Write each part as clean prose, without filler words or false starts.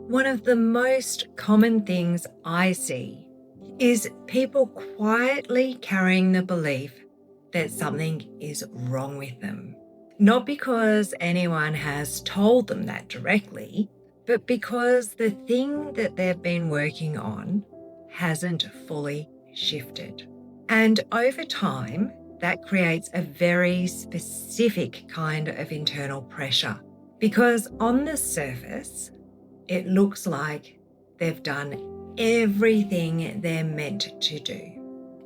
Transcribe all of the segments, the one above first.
One of the most common things I see is people quietly carrying the belief that something is wrong with them. Not because anyone has told them that directly, but because the thing that they've been working on hasn't fully shifted. And over time, that creates a very specific kind of internal pressure because on the surface, it looks like they've done everything they're meant to do.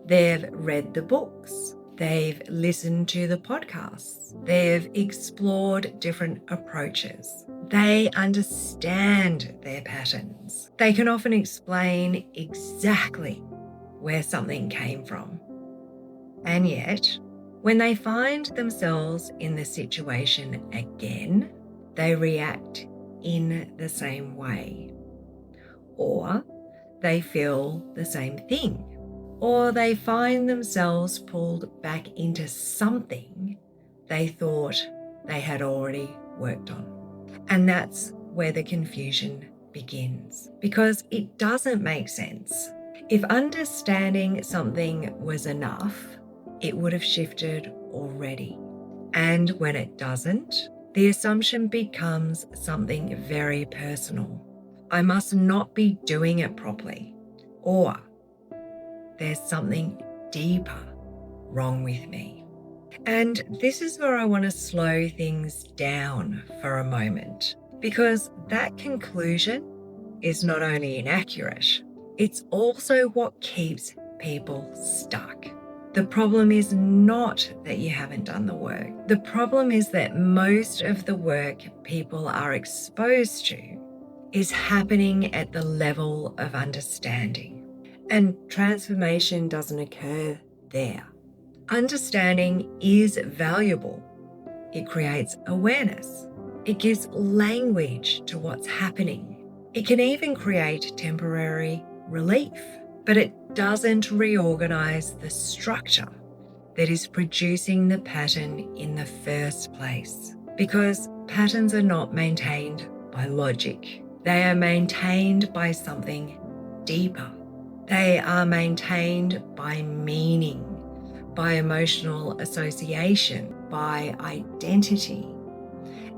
They've read the books, they've listened to the podcasts, they've explored different approaches. They understand their patterns. They can often explain exactly where something came from. And yet, when they find themselves in the situation again, they react in the same way. Or they feel the same thing. Or they find themselves pulled back into something they thought they had already worked on. And that's where the confusion begins, because it doesn't make sense. If understanding something was enough, it would have shifted already. And when it doesn't, the assumption becomes something very personal. I must not be doing it properly, or there's something deeper wrong with me. And this is where I want to slow things down for a moment, because that conclusion is not only inaccurate, it's also what keeps people stuck. The problem is not that you haven't done the work. The problem is that most of the work people are exposed to is happening at the level of understanding, and transformation doesn't occur there. Understanding is valuable. It creates awareness. It gives language to what's happening. It can even create temporary relief, but it doesn't reorganize the structure that is producing the pattern in the first place. Because patterns are not maintained by logic. They are maintained by something deeper. They are maintained by meaning, by emotional association, by identity,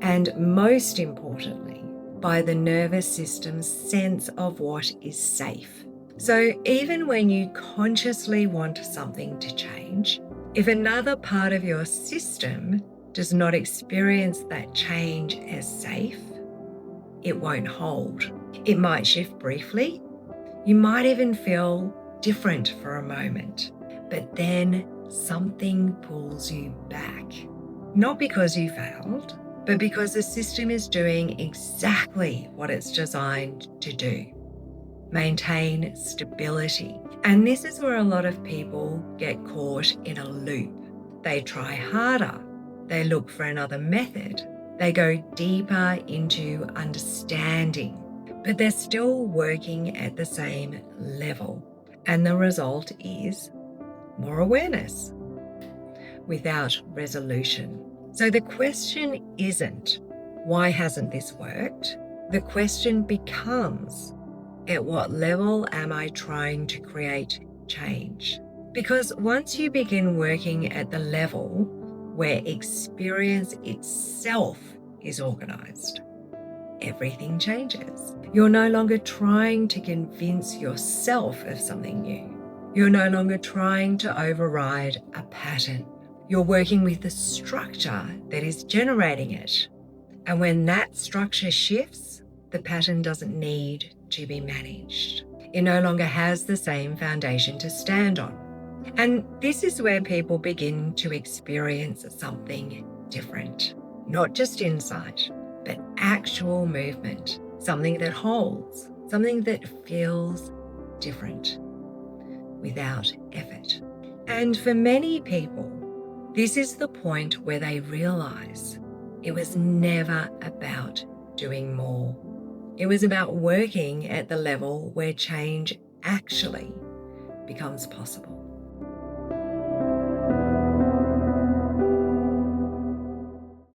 and most importantly, by the nervous system's sense of what is safe. So even when you consciously want something to change, if another part of your system does not experience that change as safe, it won't hold. It might shift briefly. You might even feel different for a moment, but then something pulls you back. Not because you failed, but because the system is doing exactly what it's designed to do. Maintain stability. And this is where a lot of people get caught in a loop. They try harder. They look for another method. They go deeper into understanding, but they're still working at the same level. And the result is more awareness without resolution. So the question isn't, why hasn't this worked? The question becomes, at what level am I trying to create change? Because once you begin working at the level where experience itself is organized, everything changes. You're no longer trying to convince yourself of something new. You're no longer trying to override a pattern. You're working with the structure that is generating it. And when that structure shifts, the pattern doesn't need to be managed. It no longer has the same foundation to stand on. And this is where people begin to experience something different. Not just insight, but actual movement. Something that holds, something that feels different without effort. And for many people, this is the point where they realize it was never about doing more. It was about working at the level where change actually becomes possible.